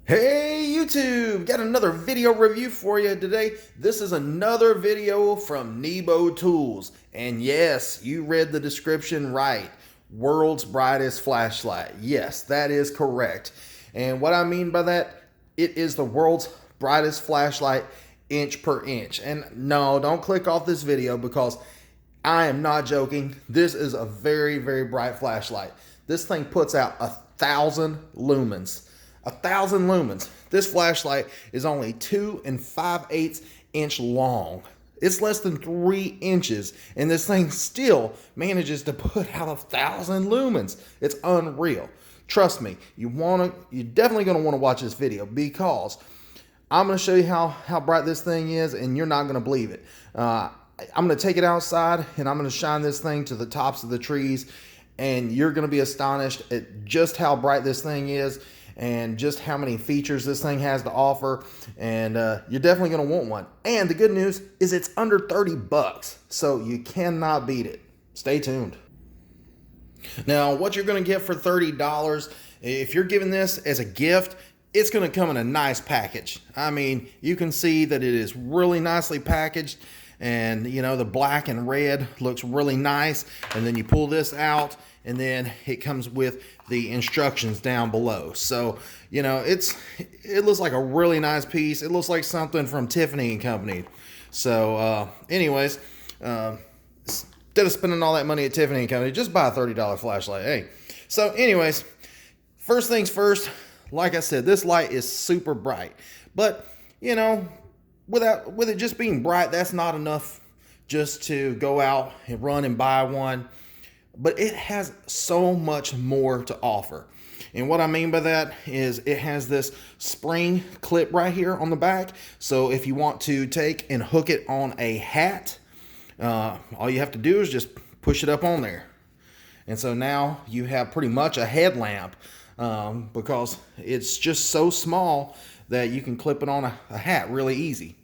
Hey YouTube, got another video review for you today. This is another video from Nebo Tools. And yes, you read the description right. World's brightest flashlight. Yes, that is correct. And what I mean by that, it is the world's brightest flashlight inch per inch. And no, don't click off this video because I am not joking. This is a very, very bright flashlight. This thing puts out 1,000 lumens. 1,000 lumens. This flashlight is only 2 5/8 inch long. It's less than 3 inches, and this thing still manages to put out 1,000 lumens. It's unreal. Trust me, you're definitely gonna want to watch this video because I'm gonna show you how bright this thing is, and you're not gonna believe it. I'm gonna take it outside and I'm gonna shine this thing to the tops of the trees, and you're gonna be astonished at just how bright this thing is and just how many features this thing has to offer. And you're definitely going to want one. And the good news is it's under 30 bucks, so you cannot beat it. Stay tuned. Now, what you're going to get for $30, if you're giving this as a gift, it's going to come in a nice package. I mean, you can see that it is really nicely packaged, and you know, the black and red looks really nice. And then you pull this out, and then it comes with the instructions down below. So, you know, it looks like a really nice piece. It looks like something from Tiffany and Company. So, anyways, instead of spending all that money at Tiffany and Company, just buy a $30 flashlight. Hey, so anyways, first things first, like I said, this light is super bright, but you know, with it just being bright, that's not enough just to go out and run and buy one. But it has so much more to offer. And what I mean by that is it has this spring clip right here on the back. So if you want to take and hook it on a hat, all you have to do is just push it up on there. And so now you have pretty much a headlamp, because it's just so small that you can clip it on a hat really easy.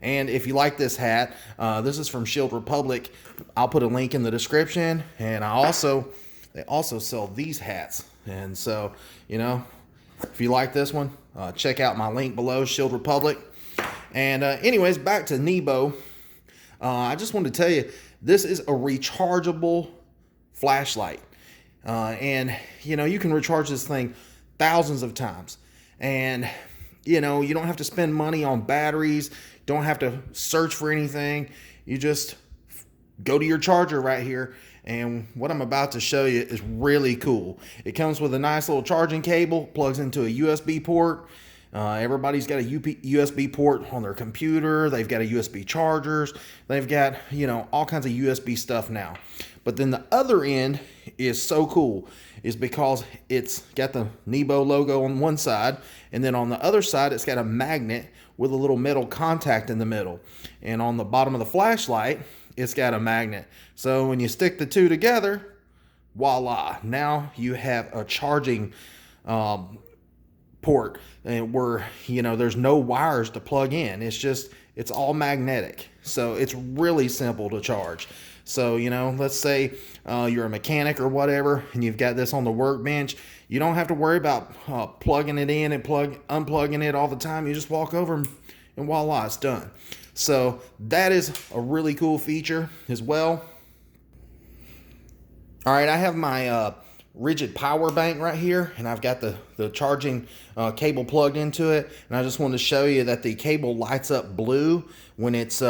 And if you like this hat, this is from Shield Republic. I'll put a link in the description. And they also sell these hats. And so, you know, if you like this one, check out my link below, Shield Republic. And anyways, back to Nebo. I just wanted to tell you, this is a rechargeable flashlight. And, you know, you can recharge this thing thousands of times. And, you know, you don't have to spend money on batteries. Don't have to search for anything. You just go to your charger right here. And what I'm about to show you is really cool. It comes with a nice little charging cable, plugs into a USB port. Everybody's got a USB port on their computer. They've got a USB chargers. They've got, you know, all kinds of USB stuff now. But then the other end is so cool, is because it's got the Nebo logo on one side, and then on the other side it's got a magnet with a little metal contact in the middle. And on the bottom of the flashlight, it's got a magnet. So when you stick the two together, voila, now you have a charging port, and where, you know, there's no wires to plug in. It's all magnetic. So it's really simple to charge. So, you know, let's say you're a mechanic or whatever, and you've got this on the workbench. You don't have to worry about plugging it in and unplugging it all the time. You just walk over and voila, it's done. So that is a really cool feature as well. All right, I have my rigid power bank right here, and I've got the charging cable plugged into it. And I just wanted to show you that the cable lights up blue when it's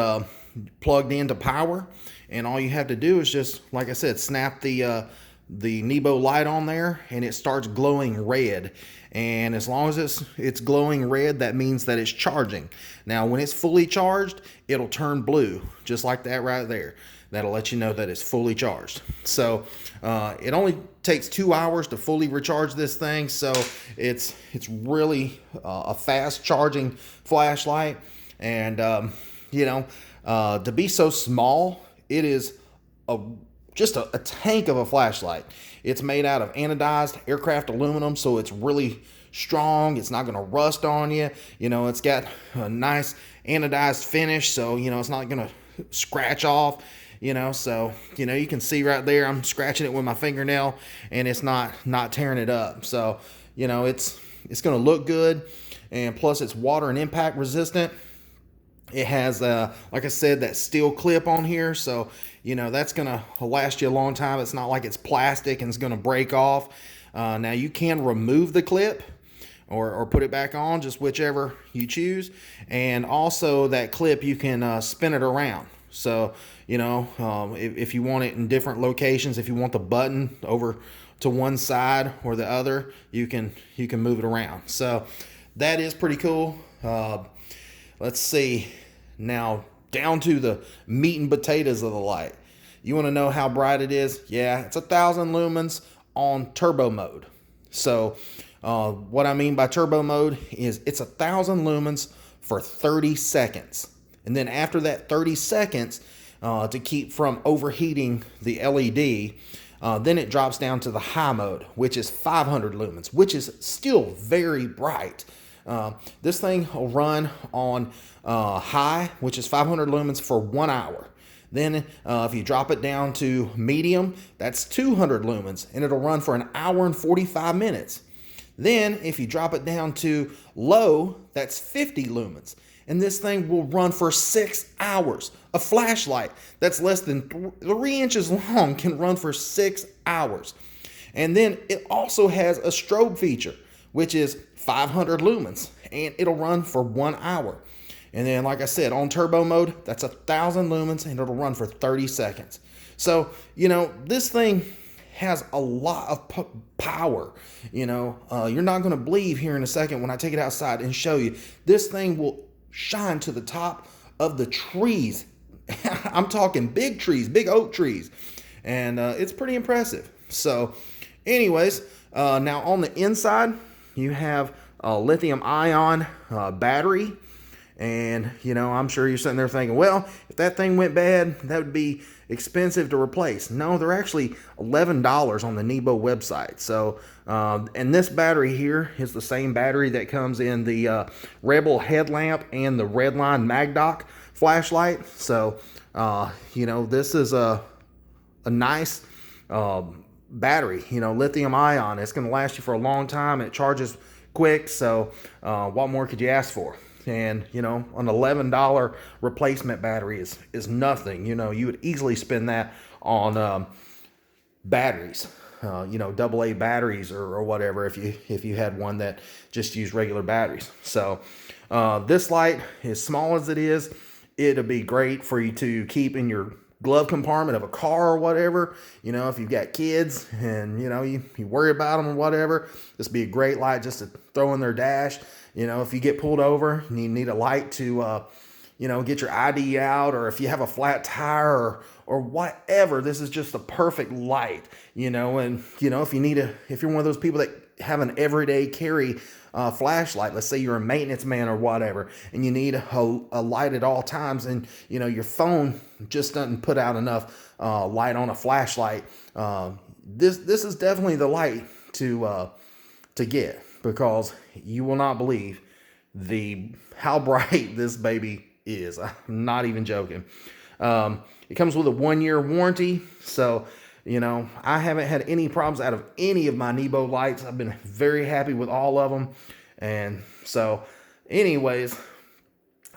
plugged into power. And all you have to do is just, like I said, snap the Nebo light on there, and it starts glowing red. And as long as it's glowing red, that means that it's charging. Now, when it's fully charged, it'll turn blue, just like that right there. That'll let you know that it's fully charged. So it only takes 2 hours to fully recharge this thing. So it's really a fast charging flashlight. And you know, to be so small, it is just a tank of a flashlight. It's made out of anodized aircraft aluminum, so it's really strong. It's not going to rust on you. You know, it's got a nice anodized finish, so, you know, it's not going to scratch off. You know, so, you know, you can see right there, I'm scratching it with my fingernail, and it's not tearing it up. So, you know, it's it's going to look good, and plus it's water and impact resistant. It has, like I said, that steel clip on here, so you know that's going to last you a long time. It's not like it's plastic and it's going to break off. Now you can remove the clip or put it back on, just whichever you choose. And also that clip, you can spin it around. So, you know, if you want it in different locations, if you want the button over to one side or the other, you can move it around. So that is pretty cool. Let's see. Now down to the meat and potatoes of the light. You want to know how bright it is? Yeah, it's 1,000 lumens on turbo mode. So what I mean by turbo mode is it's 1,000 lumens for 30 seconds. And then after that 30 seconds, to keep from overheating the LED, then it drops down to the high mode, which is 500 lumens, which is still very bright. This thing will run on high, which is 500 lumens for 1 hour. Then if you drop it down to medium, that's 200 lumens, and it'll run for 1 hour and 45 minutes. Then if you drop it down to low, that's 50 lumens. And this thing will run for 6 hours. A flashlight that's less than 3 inches long can run for 6 hours. And then it also has a strobe feature, which is 500 lumens, and it'll run for 1 hour. And then, like I said, on turbo mode, that's 1,000 lumens, and it'll run for 30 seconds. So, you know, this thing has a lot of power. You know, you're not going to believe here in a second when I take it outside and show you. This thing will shine to the top of the trees. I'm talking big trees, big oak trees. And it's pretty impressive. So, anyways, now on the inside, you have a lithium ion battery. And, you know, I'm sure you're sitting there thinking, well, if that thing went bad, that would be expensive to replace. No, they're actually $11 on the Nebo website. So, and this battery here is the same battery that comes in the Rebel headlamp and the Redline MagDock flashlight. So, you know, this is a nice battery, you know, lithium ion. It's going to last you for a long time. It charges quick. So, what more could you ask for? And, you know, an $11 replacement battery is nothing. You know, you would easily spend that on batteries, you know, AA batteries or whatever, if you had one that just used regular batteries. So this light, as small as it is, it'll be great for you to keep in your glove compartment of a car or whatever. You know, if you've got kids and, you know, you worry about them or whatever, this would be a great light just to throw in their dash. You know, if you get pulled over and you need a light to, you know, get your ID out, or if you have a flat tire or whatever, this is just the perfect light, you know. And, you know, if you're one of those people that have an everyday carry flashlight, let's say you're a maintenance man or whatever, and you need a light at all times, and, you know, your phone just doesn't put out enough light on a flashlight, this is definitely the light to get, because you will not believe how bright this baby is. I'm not even joking. It comes with a 1-year warranty. So, you know, I haven't had any problems out of any of my Nebo lights. I've been very happy with all of them. And so, anyways,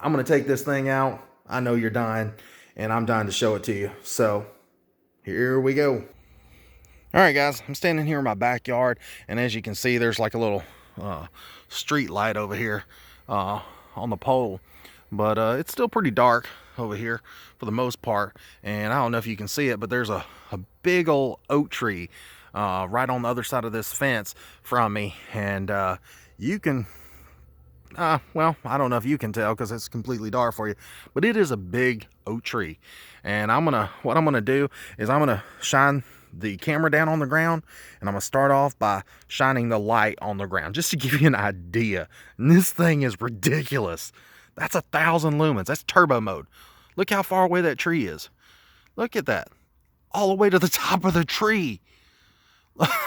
I'm going to take this thing out. I know you're dying, and I'm dying to show it to you. So, here we go. All right, guys, I'm standing here in my backyard, and as you can see, there's like a little street light over here on the pole, but it's still pretty dark over here for the most part. And I don't know if you can see it, but there's a big old oak tree right on the other side of this fence from me, and you can well, I don't know if you can tell because it's completely dark for you, but it is a big oak tree. And what I'm gonna do is I'm gonna shine the camera down on the ground, and I'm gonna start off by shining the light on the ground just to give you an idea. And this thing is ridiculous. That's 1,000 lumens. That's turbo mode. Look how far away that tree is. Look at that, all the way to the top of the tree.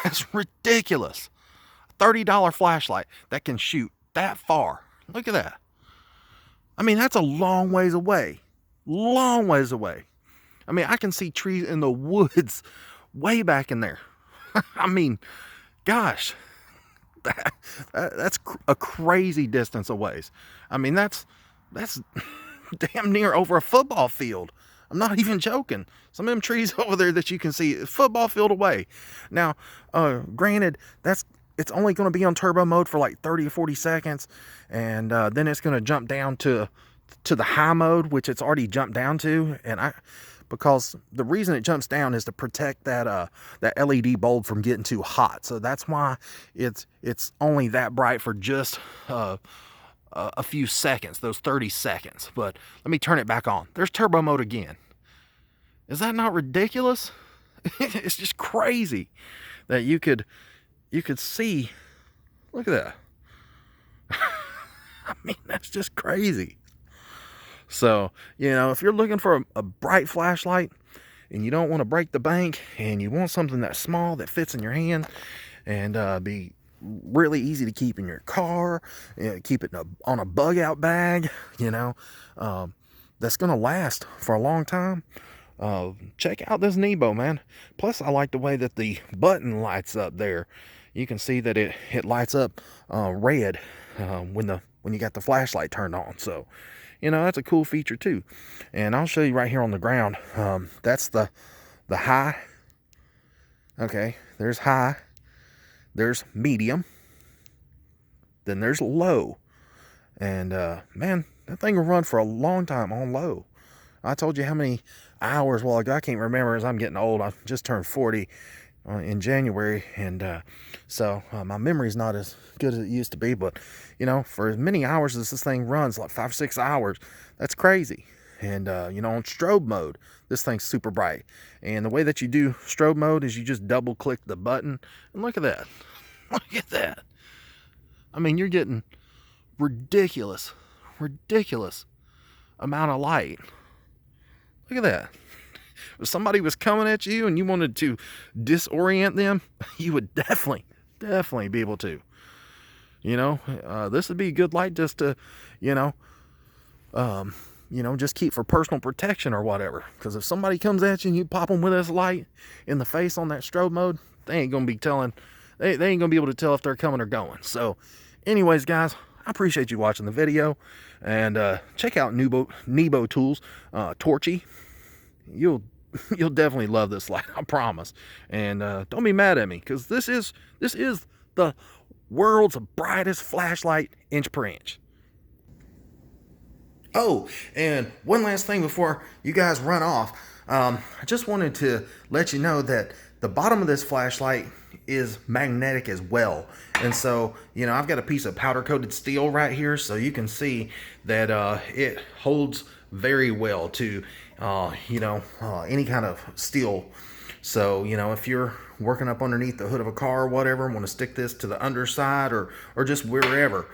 That's ridiculous. $30 flashlight that can shoot that far. Look at that. I mean, that's a long ways away. Long ways away. I mean, I can see trees in the woods way back in there. I mean, gosh, That's a crazy distance away. I mean, that's damn near over a football field. I'm not even joking. Some of them trees over there that you can see, football field away. Now, granted, it's only going to be on turbo mode for like 30 or 40 seconds, and then it's going to jump down to the high mode, which it's already jumped down to, because the reason it jumps down is to protect that LED bulb from getting too hot. So that's why it's only that bright for just a few seconds, those 30 seconds. But let me turn it back on. There's turbo mode again. Is that not ridiculous? It's just crazy that you could see. Look at that. I mean, that's just crazy. So, if you're looking for a bright flashlight and you don't want to break the bank and you want something that's small that fits in your hand and be really easy to keep in your car, keep it on a bug out bag, that's going to last for a long time, check out this Nebo, man. Plus, I like the way that the button lights up there. You can see that it lights up red when you got the flashlight turned on. So, that's a cool feature too. And I'll show you right here on the ground. That's the high. Okay, there's high. There's medium. Then there's low. And man, that thing will run for a long time on low. I told you how many hours. Well, I can't remember as I'm getting old. I just turned 40 in January, and so my memory's not as good as it used to be. But for as many hours as this thing runs, like 5-6 hours, that's crazy. And on strobe mode, this thing's super bright. And the way that you do strobe mode is you just double click the button, and look at that. Look at that. I mean, you're getting ridiculous amount of light. Look at that. If somebody was coming at you and you wanted to disorient them, you would definitely be able to. This would be a good light just to, just keep for personal protection or whatever. Because if somebody comes at you and you pop them with this light in the face on that strobe mode, they ain't going to be ain't going to be able to tell if they're coming or going. So, anyways, guys, I appreciate you watching the video. And check out Nebo Tools, Torchy. You'll definitely love this light, I promise. And don't be mad at me, because this is the world's brightest flashlight inch per inch. Oh, and one last thing before you guys run off. I just wanted to let you know that the bottom of this flashlight is magnetic as well. And so, I've got a piece of powder coated steel right here, so you can see that it holds very well to any kind of steel. So, if you're working up underneath the hood of a car or whatever, and want to stick this to the underside or just wherever,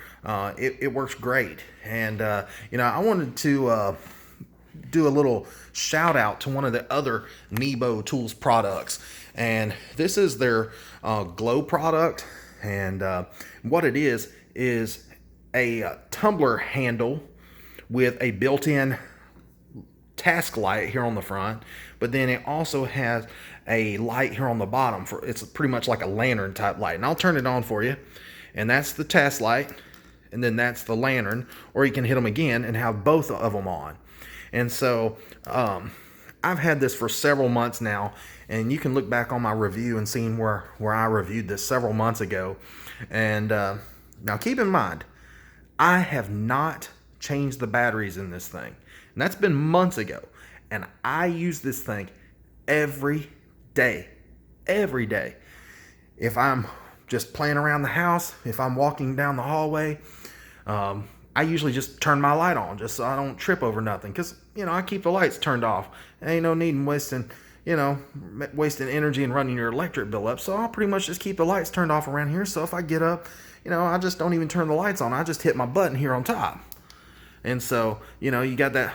it works great. And, I wanted to do a little shout out to one of the other Nebo Tools products. And this is their glow product. And what it is a tumbler handle with a built-in task light here on the front, but then it also has a light here on the bottom. It's pretty much like a lantern type light, and I'll turn it on for you. And that's the task light, and then that's the lantern, or you can hit them again and have both of them on. And so I've had this for several months now, and you can look back on my review and see where I reviewed this several months ago. And now keep in mind, I have not changed the batteries in this thing. And that's been months ago. And I use this thing every day. Every day. If I'm just playing around the house, if I'm walking down the hallway, I usually just turn my light on just so I don't trip over nothing. Because, I keep the lights turned off. Ain't no need in wasting energy and running your electric bill up. So I'll pretty much just keep the lights turned off around here. So if I get up, I just don't even turn the lights on. I just hit my button here on top. And so, you got the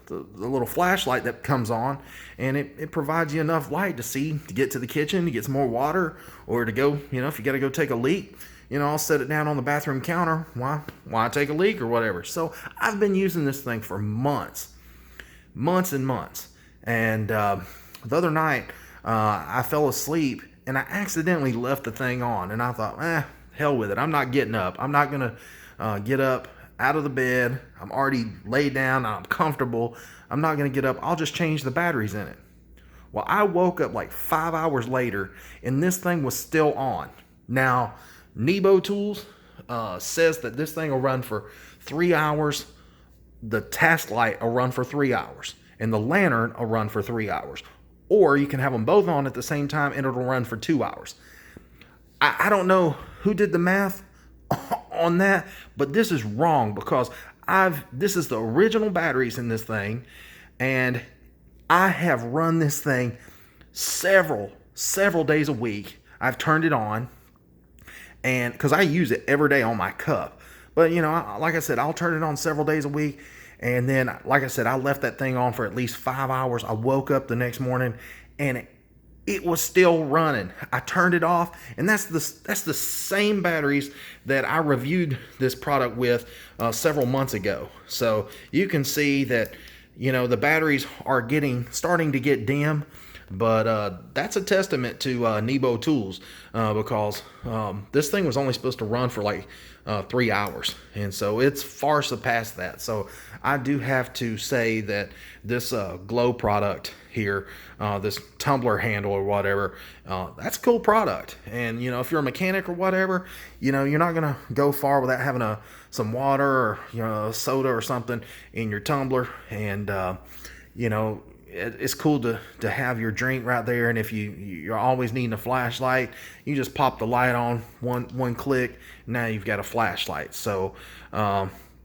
little flashlight that comes on, and it provides you enough light to get to the kitchen, to get some more water, or to go, if you got to go take a leak, I'll set it down on the bathroom counter. Why take a leak or whatever? So I've been using this thing for months and months. And the other night, I fell asleep, and I accidentally left the thing on, and I thought, hell with it. I'm not getting up. I'm not gonna get up out of the bed. I'm already laid down. I'm comfortable. I'm not gonna get up. I'll just change the batteries in it. Well, I woke up like 5 hours later and this thing was still on. Now, Nebo Tools says that this thing will run for 3 hours. The task light will run for 3 hours and the lantern will run for 3 hours. Or you can have them both on at the same time and it'll run for 2 hours. I don't know who did the math on that, but this is wrong because this is the original batteries in this thing, and I have run this thing several days a week. I've turned it on, and because I use it every day on my cup. But you know, like I said, I'll turn it on several days a week, and then, like I said, I left that thing on for at least 5 hours. I woke up the next morning, and it was still running. I turned it off, and that's the same batteries that I reviewed this product with several months ago. So you can see that, you know, the batteries are starting to get dim, but that's a testament to Nebo Tools because this thing was only supposed to run for like 3 hours, and so it's far surpassed that. So I do have to say that this glow product here, this tumbler handle or whatever, that's a cool product. And you know, if you're a mechanic or whatever, you know, you're not gonna go far without having some water or, you know, soda or something in your tumbler. And you know, it's cool to have your drink right there. And if you're always needing a flashlight, you just pop the light on, one click, now you've got a flashlight. So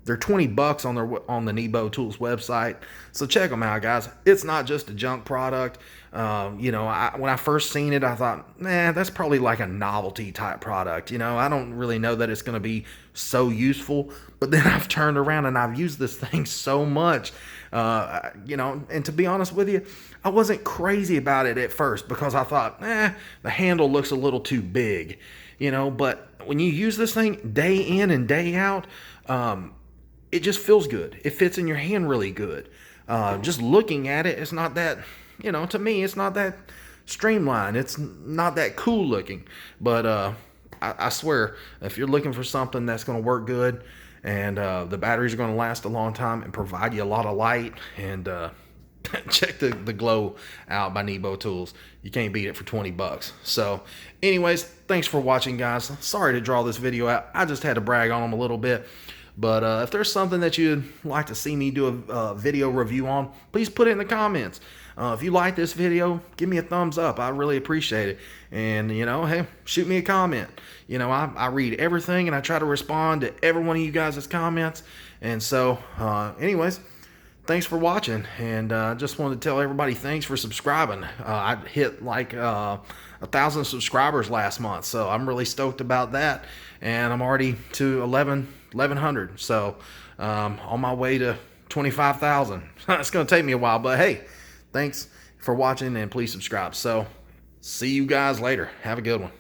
they're $20 on the Nebo Tools website, so check them out, guys. It's not just a junk product. You know, when I first seen it, I thought, nah, that's probably like a novelty type product. You know, I don't really know that it's going to be so useful. But then I've turned around and I've used this thing so much. You know, and to be honest with you, I wasn't crazy about it at first because I thought, the handle looks a little too big, you know. But when you use this thing day in and day out, it just feels good. It fits in your hand really good. Just looking at it, it's not that, you know, to me, it's not that streamlined. It's not that cool looking. But I swear, if you're looking for something that's going to work good, and the batteries are going to last a long time and provide you a lot of light, and check the glow out by Nebo Tools. You can't beat it for 20 bucks. So anyways, thanks for watching, guys. Sorry to draw this video out. I just had to brag on them a little bit. But if there's something that you'd like to see me do a video review on, please put it in the comments. If you like this video, give me a thumbs up. I really appreciate it. And, you know, hey, shoot me a comment. You know, I read everything and I try to respond to every one of you guys' comments. And so, anyways, thanks for watching. And I just wanted to tell everybody thanks for subscribing. I hit like 1,000 subscribers last month, so I'm really stoked about that. And I'm already to 1,100. So on my way to 25,000. It's going to take me a while, but hey, thanks for watching and please subscribe. So see you guys later. Have a good one.